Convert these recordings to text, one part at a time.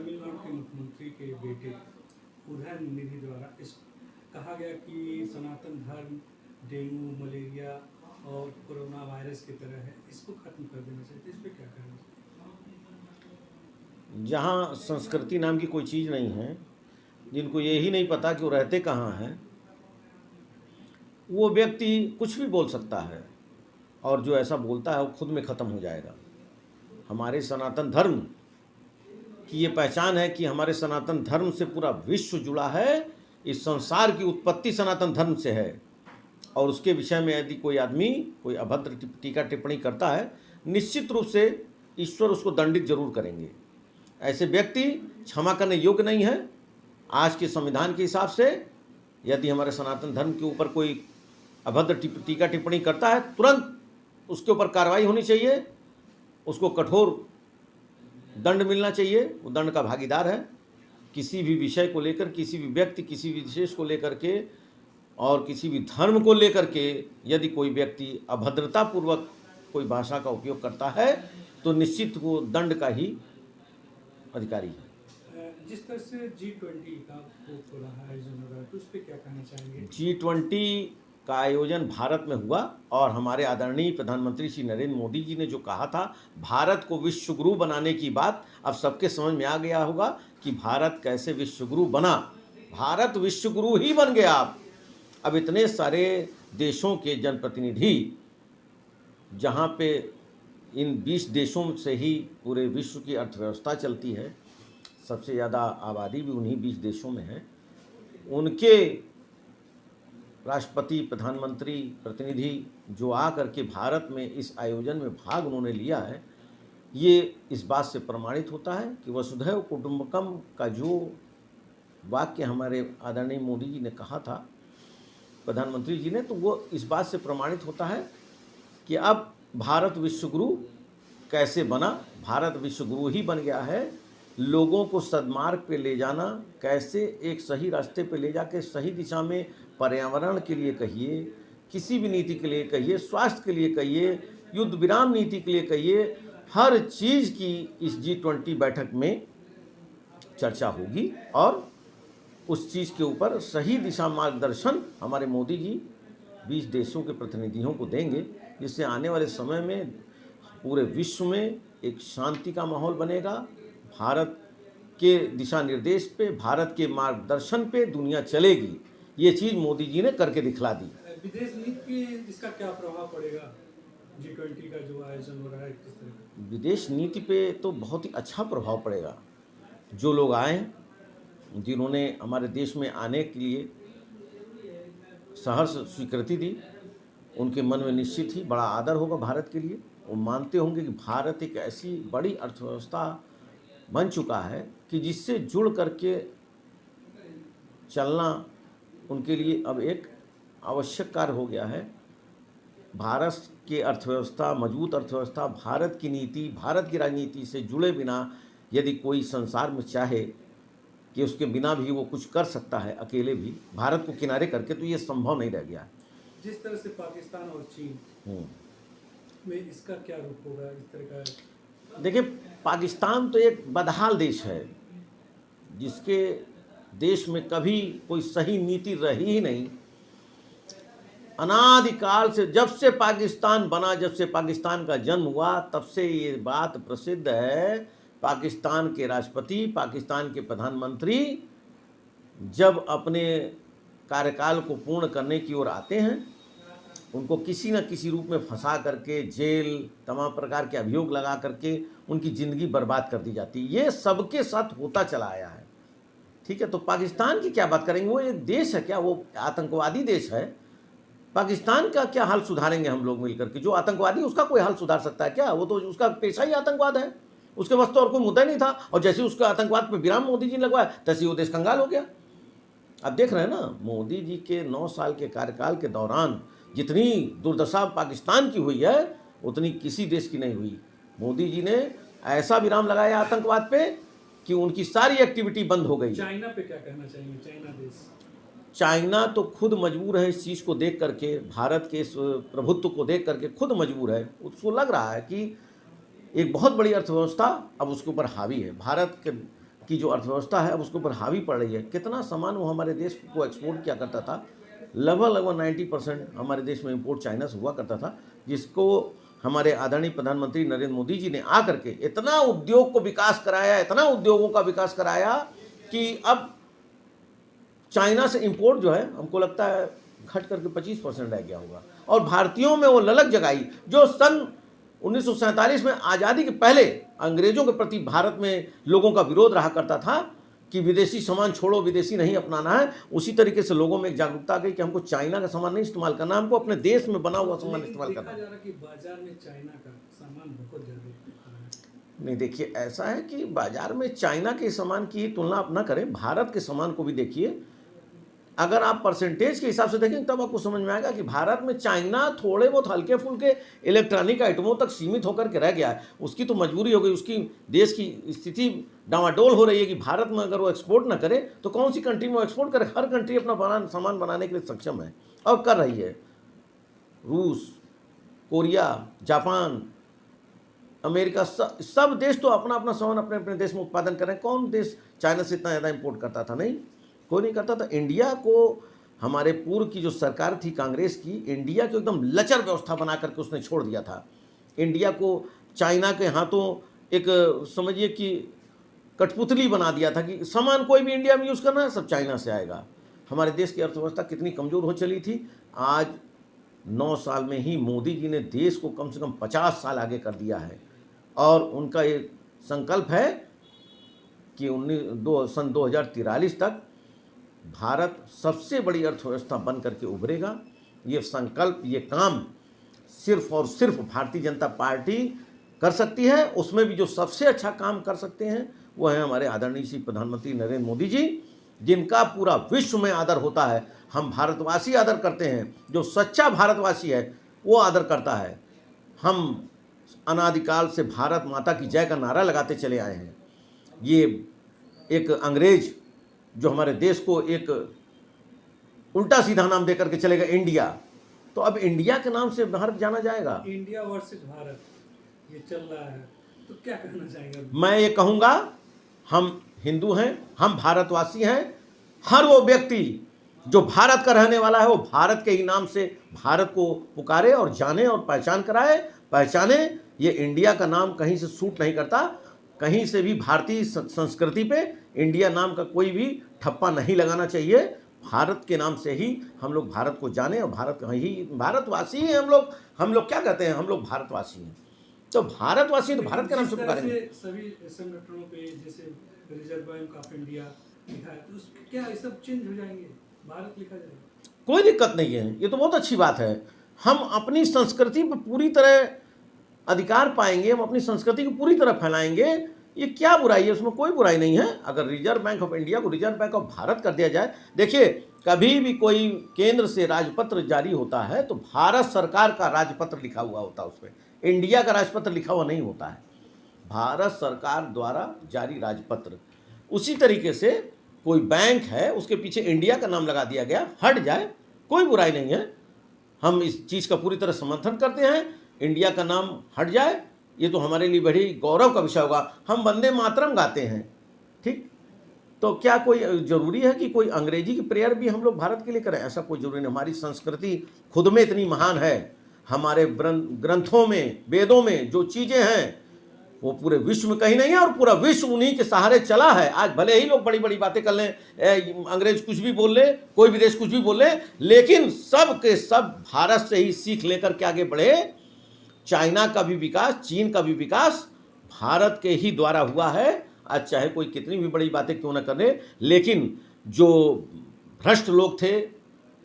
तमिलनाडु के मुख्यमंत्री के बेटे उदयनिधि द्वारा इस कहा गया कि सनातन धर्म डेंगू, मलेरिया और कोरोना वायरस की तरह है, इसको खत्म कर देना चाहिए। इस पे क्या कहना चाहिए? जहाँ संस्कृति नाम की कोई चीज़ नहीं है, जिनको यही नहीं पता कि वो रहते कहाँ हैं, वो व्यक्ति कुछ भी बोल सकता है और जो ऐसा बोलता है वो खुद में ख़त्म हो जाएगा। हमारे सनातन धर्म की ये पहचान है कि हमारे सनातन धर्म से पूरा विश्व जुड़ा है। इस संसार की उत्पत्ति सनातन धर्म से है और उसके विषय में यदि कोई आदमी कोई अभद्र टीका टिप्पणी करता है, निश्चित रूप से ईश्वर उसको दंडित जरूर करेंगे। ऐसे व्यक्ति क्षमा करने योग्य नहीं है। आज के संविधान के हिसाब से यदि हमारे सनातन धर्म के ऊपर कोई अभद्र टीका टिप्पणी करता है, तुरंत उसके ऊपर कार्रवाई होनी चाहिए, उसको कठोर दंड मिलना चाहिए। वो दंड का भागीदार है। किसी भी विषय को लेकर, किसी भी व्यक्ति, किसी भी विशेष को लेकर के और किसी भी धर्म को लेकर के यदि कोई व्यक्ति अभद्रतापूर्वक कोई भाषा का उपयोग करता है तो निश्चित वो दंड का ही अधिकारी है। जिस तरह से G20 का हो रहा है आयोजन हो रहा है, तो उस पर क्या कहना चाहेंगे? G20 का आयोजन भारत में हुआ और हमारे आदरणीय प्रधानमंत्री श्री नरेंद्र मोदी जी ने जो कहा था भारत को विश्व गुरु बनाने की बात, अब सबके समझ में आ गया होगा कि भारत कैसे विश्व गुरु बना। भारत विश्व गुरु ही बन गया। अब इतने सारे देशों के जनप्रतिनिधि, जहाँ पे इन 20 देशों से ही पूरे विश्व की अर्थव्यवस्था चलती है, सबसे ज़्यादा आबादी भी उन्हीं 20 देशों में है, उनके राष्ट्रपति, प्रधानमंत्री, प्रतिनिधि जो आ करके भारत में इस आयोजन में भाग उन्होंने लिया है, ये इस बात से प्रमाणित होता है कि वसुधैव कुटुंबकम का जो वाक्य हमारे आदरणीय मोदी जी ने कहा था, प्रधानमंत्री जी ने, तो वो इस बात से प्रमाणित होता है कि अब भारत विश्वगुरु कैसे बना। भारत विश्वगुरु ही बन गया है। लोगों को सद्मार्ग पे ले जाना, कैसे एक सही रास्ते पे ले जाके सही दिशा में, पर्यावरण के लिए कहिए, किसी भी नीति के लिए कहिए, स्वास्थ्य के लिए कहिए, युद्ध विराम नीति के लिए कहिए, हर चीज़ की इस G20 बैठक में चर्चा होगी और उस चीज़ के ऊपर सही दिशा मार्गदर्शन हमारे मोदी जी 20 देशों के प्रतिनिधियों को देंगे, जिससे आने वाले समय में पूरे विश्व में एक शांति का माहौल बनेगा। भारत के दिशा निर्देश पे, भारत के मार्गदर्शन पे दुनिया चलेगी। ये चीज़ मोदी जी ने करके दिखला दी। विदेश नीति पे इसका क्या प्रभाव पड़ेगा? G20 का जो आयोजन हो रहा है, किस तरह का? विदेश नीति पे तो बहुत ही अच्छा प्रभाव पड़ेगा। जो लोग आए, जिन्होंने हमारे देश में आने के लिए सहर्ष स्वीकृति दी, उनके मन में निश्चित ही बड़ा आदर होगा भारत के लिए। वो मानते होंगे कि भारत एक ऐसी बड़ी अर्थव्यवस्था बन चुका है कि जिससे जुड़ करके चलना उनके लिए अब एक आवश्यक कार्य हो गया है। भारत की अर्थव्यवस्था, मजबूत अर्थव्यवस्था, भारत की नीति, भारत की राजनीति से जुड़े बिना यदि कोई संसार में चाहे कि उसके बिना भी वो कुछ कर सकता है अकेले भी, भारत को किनारे करके, तो ये संभव नहीं रह गया है। जिस तरह से पाकिस्तान और चीन में इसका क्या रूप होगा, इस तरह का? देखिए, पाकिस्तान तो एक बदहाल देश है, जिसके देश में कभी कोई सही नीति रही ही नहीं। अनादिकाल से, जब से पाकिस्तान बना, जब से पाकिस्तान का जन्म हुआ, तब से ये बात प्रसिद्ध है, पाकिस्तान के राष्ट्रपति, पाकिस्तान के प्रधानमंत्री जब अपने कार्यकाल को पूर्ण करने की ओर आते हैं, उनको किसी न किसी रूप में फंसा करके जेल, तमाम प्रकार के अभियोग लगा करके उनकी ज़िंदगी बर्बाद कर दी जाती है। ये सबके साथ होता चला आया है। ठीक है, तो पाकिस्तान की क्या बात करेंगे? वो एक देश है क्या? वो आतंकवादी देश है। पाकिस्तान का क्या हाल सुधारेंगे हम लोग मिलकर के? जो आतंकवादी, उसका कोई हाल सुधार सकता है क्या? वो तो उसका पेशा ही आतंकवाद है, उसके पास तो और कोई मुद्दा नहीं था। और जैसे उसका आतंकवाद पे विराम मोदी जी ने लगवाया, तैसे वो देश कंगाल हो गया। अब देख रहे हैं ना, मोदी जी के 9 साल के कार्यकाल के दौरान जितनी दुर्दशा पाकिस्तान की हुई है, उतनी किसी देश की नहीं हुई। मोदी जी ने ऐसा विराम लगाया आतंकवाद पे कि उनकी सारी एक्टिविटी बंद हो गई। चाइना पे क्या कहना चाहेंगे? चाइना देश, चाइना तो खुद मजबूर है इस चीज़ को देख करके, भारत के इस प्रभुत्व को देख करके खुद मजबूर है। उसको लग रहा है कि एक बहुत बड़ी अर्थव्यवस्था अब उसके ऊपर हावी है। भारत के की जो अर्थव्यवस्था है अब उसके ऊपर हावी पड़ रही है। कितना सामान वो हमारे देश को एक्सपोर्ट किया करता था, लगभग 90% हमारे देश में इंपोर्ट चाइना से हुआ करता था, जिसको हमारे आदरणीय प्रधानमंत्री नरेंद्र मोदी जी ने आकर के इतना उद्योग को विकास कराया, इतना उद्योगों का विकास कराया कि अब चाइना से इंपोर्ट जो है हमको लगता है घट करके 25% रह गया होगा। और भारतीयों में वो ललक जगाई जो सन 1947 में आज़ादी के पहले अंग्रेजों के प्रति भारत में लोगों का विरोध रहा करता था कि विदेशी सामान छोड़ो, विदेशी नहीं अपनाना है। उसी तरीके से लोगों में एक जागरूकता आ गई कि हमको चाइना का सामान नहीं इस्तेमाल करना, हमको अपने देश में बना हुआ सामान इस्तेमाल करना। देखा जा रहा है कि बाजार में चाइना का सामान बहुत ज़्यादा बिकता है। नहीं, देखिए ऐसा है कि बाजार में चाइना के सामान की तुलना आप ना करें, भारत के सामान को भी देखिए। अगर आप परसेंटेज के हिसाब से देखें तब आपको समझ में आएगा कि भारत में चाइना थोड़े बहुत हल्के फुल्के इलेक्ट्रॉनिक आइटमों तक सीमित होकर के रह गया है। उसकी तो मजबूरी हो गई, उसकी देश की स्थिति डामाडोल हो रही है कि भारत में अगर वो एक्सपोर्ट ना करे तो कौन सी कंट्री में वो एक्सपोर्ट करे। हर कंट्री अपना सामान बनाने के लिए सक्षम है और कर रही है। रूस, कोरिया, जापान, अमेरिका, सब देश तो अपना अपना सामान अपने अपने देश में उत्पादन कर रहे हैं। कौन देश चाइना से इतना ज़्यादा इंपोर्ट करता था? नहीं, कोई नहीं करता था। इंडिया को हमारे पूर्व की जो सरकार थी कांग्रेस की, इंडिया को एकदम लचर व्यवस्था बना करके उसने छोड़ दिया था। इंडिया को चाइना के हाथों एक समझिए कि कठपुतली बना दिया था कि सामान कोई भी इंडिया में यूज़ करना है सब चाइना से आएगा। हमारे देश की अर्थव्यवस्था कितनी कमज़ोर हो चली थी। आज 9 साल में ही मोदी जी ने देश को कम से कम 50 साल आगे कर दिया है और उनका ये संकल्प है कि सन 2043 तक भारत सबसे बड़ी अर्थव्यवस्था बन करके उभरेगा। ये संकल्प, ये काम सिर्फ और सिर्फ भारतीय जनता पार्टी कर सकती है। उसमें भी जो सबसे अच्छा काम कर सकते हैं वो है हमारे आदरणीय श्री प्रधानमंत्री नरेंद्र मोदी जी, जिनका पूरा विश्व में आदर होता है। हम भारतवासी आदर करते हैं, जो सच्चा भारतवासी है वो आदर करता है। हम अनादिकाल से भारत माता की जय का नारा लगाते चले आए हैं। ये एक अंग्रेज जो हमारे देश को एक उल्टा सीधा नाम देकर के चलेगा इंडिया, तो अब इंडिया के नाम से भारत जाना जाएगा। इंडिया वर्सेस भारत ये चल रहा है, तो क्या कहना चाहेंगे? मैं ये कहूँगा, हम हिंदू हैं, हम भारतवासी हैं। हर वो व्यक्ति जो भारत का रहने वाला है वो भारत के ही नाम से भारत को पुकारे और जाने और पहचान कराए, पहचाने। ये इंडिया का नाम कहीं से सूट नहीं करता, कहीं से भी भारतीय संस्कृति पे इंडिया नाम का कोई भी ठप्पा नहीं लगाना चाहिए। भारत के नाम से ही हम लोग भारत को जाने और भारत ही भारतवासी हैं। हम लोग क्या कहते हैं? हम लोग भारतवासी हैं। तो भारतवासी तो भारत के नाम से पुकारेंगे। सभी संगठनों पे जैसे रिजर्व बैंक ऑफ इंडिया लिखा है, तो उसमें क्या ये सब चेंज हो जाएंगे, भारत लिखा जाएगा? कोई दिक्कत नहीं है, ये तो बहुत अच्छी बात है। हम अपनी संस्कृति पर पूरी तरह अधिकार पाएंगे, हम अपनी संस्कृति को पूरी तरह फैलाएंगे। ये क्या बुराई है? उसमें कोई बुराई नहीं है अगर रिजर्व बैंक ऑफ इंडिया को रिजर्व बैंक ऑफ भारत कर दिया जाए। देखिए, कभी भी कोई केंद्र से राजपत्र जारी होता है तो भारत सरकार का राजपत्र लिखा हुआ होता है, उसमें इंडिया का राजपत्र लिखा हुआ नहीं होता है। भारत सरकार द्वारा जारी राजपत्र। उसी तरीके से कोई बैंक है, उसके पीछे इंडिया का नाम लगा दिया गया, हट जाए, कोई बुराई नहीं है। हम इस चीज़ का पूरी तरह समर्थन करते हैं। इंडिया का नाम हट जाए, ये तो हमारे लिए बड़ी गौरव का विषय होगा। हम वंदे मातरम गाते हैं, ठीक, तो क्या कोई ज़रूरी है कि कोई अंग्रेजी की प्रेयर भी हम लोग भारत के लिए करें? ऐसा कोई ज़रूरी नहीं। हमारी संस्कृति खुद में इतनी महान है। हमारे ग्रंथों में, वेदों में जो चीज़ें हैं वो पूरे विश्व में कहीं नहीं है और पूरा विश्व उन्हीं के सहारे चला है। आज भले ही लोग बड़ी बड़ी बातें कर लें, अंग्रेज कुछ भी बोल ले, कोई विदेश कुछ भी बोल ले, लेकिन सब के सब भारत से ही सीख लेकर के आगे बढ़े। चाइना का भी विकास, चीन का भी विकास भारत के ही द्वारा हुआ है। आज चाहे कोई कितनी भी बड़ी बातें क्यों ना करे, लेकिन जो भ्रष्ट लोग थे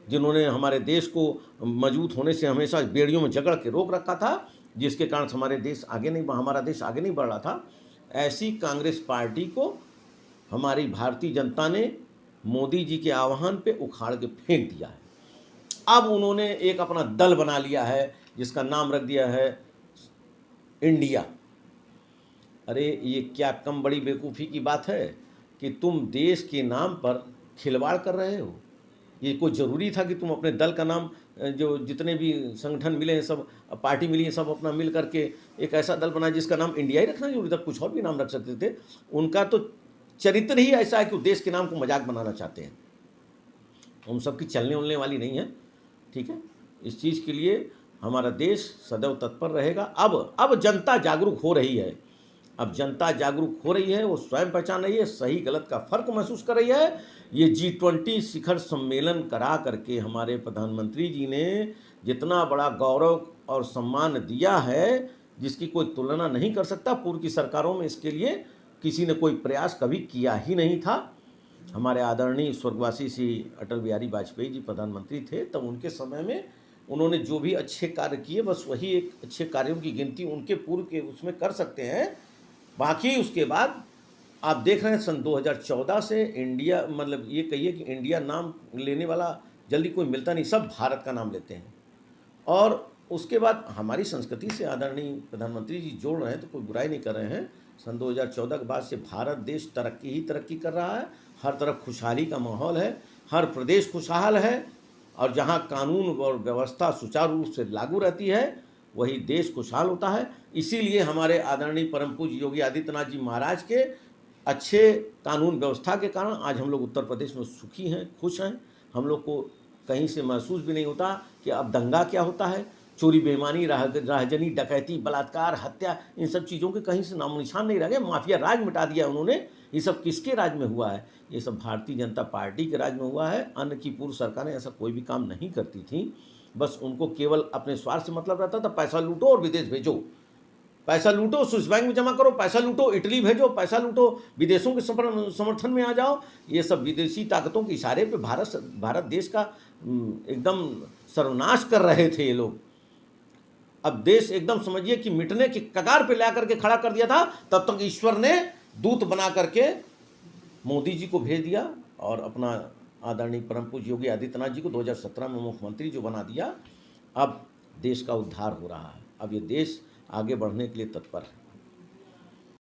जिन्होंने हमारे देश को मजबूत होने से हमेशा बेड़ियों में जकड़ के रोक रखा था, जिसके कारण हमारा देश आगे नहीं बढ़ रहा था, ऐसी कांग्रेस पार्टी को हमारी भारतीय जनता ने मोदी जी के आह्वान पे उखाड़ के फेंक दिया है। अब उन्होंने एक अपना दल बना लिया है जिसका नाम रख दिया है इंडिया। अरे ये क्या कम बड़ी बेवकूफ़ी की बात है कि तुम देश के नाम पर खिलवाड़ कर रहे हो? ये कोई ज़रूरी था कि तुम अपने दल का नाम, जो जितने भी संगठन मिले हैं, सब पार्टी मिली है, सब अपना मिल करके एक ऐसा दल बनाए जिसका नाम इंडिया ही रखना जरूरी था? कुछ और भी नाम रख सकते थे। उनका तो चरित्र ही ऐसा है कि वो देश के नाम को मजाक बनाना चाहते हैं। हम सबकी चलने उलने वाली नहीं है, ठीक है। इस चीज़ के लिए हमारा देश सदैव तत्पर रहेगा। अब जनता जागरूक हो रही है, अब जनता जागरूक हो रही है, वो स्वयं पहचान रही है, सही गलत का फर्क महसूस कर रही है। ये G20 शिखर सम्मेलन करा करके हमारे प्रधानमंत्री जी ने जितना बड़ा गौरव और सम्मान दिया है, जिसकी कोई तुलना नहीं कर सकता। पूर्व की सरकारों में इसके लिए किसी ने कोई प्रयास कभी किया ही नहीं था। हमारे आदरणीय स्वर्गवासी श्री अटल बिहारी वाजपेयी जी प्रधानमंत्री थे, तब उनके समय में उन्होंने जो भी अच्छे कार्य किए, बस वही एक अच्छे कार्यों की गिनती उनके पूर्व के उसमें कर सकते हैं। बाकी उसके बाद आप देख रहे हैं सन 2014 से इंडिया, मतलब ये कहिए कि इंडिया नाम लेने वाला जल्दी कोई मिलता नहीं, सब भारत का नाम लेते हैं। और उसके बाद हमारी संस्कृति से आदरणीय प्रधानमंत्री जी जोड़ रहे हैं, तो कोई बुराई नहीं कर रहे हैं। सन 2014 के बाद से भारत देश तरक्की ही तरक्की कर रहा है, हर तरफ खुशहाली का माहौल है, हर प्रदेश खुशहाल है, और जहाँ कानून और व्यवस्था सुचारू रूप से लागू रहती है वही देश खुशहाल होता है। इसीलिए हमारे आदरणीय परम पूज्य योगी आदित्यनाथ जी महाराज के अच्छे कानून व्यवस्था के कारण आज हम लोग उत्तर प्रदेश में सुखी हैं, खुश हैं। हम लोग को कहीं से महसूस भी नहीं होता कि अब दंगा क्या होता है, चोरी बेईमानी, राहजनी, डकैती, बलात्कार, हत्या, इन सब चीज़ों के कहीं से नामो निशान नहीं रह गए। माफिया राज मिटा दिया उन्होंने। ये सब किसके राज में हुआ है? ये सब भारतीय जनता पार्टी के राज में हुआ है। अन्य की पूर्व सरकारें ऐसा कोई भी काम नहीं करती थी। बस उनको केवल अपने स्वार्थ से मतलब रहता था, पैसा लूटो और विदेश भेजो, पैसा लूटो, स्विस बैंक में जमा करो, पैसा लूटो, इटली भेजो, पैसा लूटो, विदेशों के समर्थन में आ जाओ। ये सब विदेशी ताकतों के इशारे पे भारत देश का एकदम सर्वनाश कर रहे थे ये लोग। अब देश एकदम समझिए कि मिटने की कगार पे ला करके खड़ा कर दिया था। तब तक ईश्वर ने दूत बना करके मोदी जी को भेज दिया और अपना आदरणीय परम पूज्य योगी आदित्यनाथ जी को 2017 में मुख्यमंत्री जो बना दिया। अब देश का उद्धार हो रहा है, अब ये देश आगे बढ़ने के लिए तत्पर है।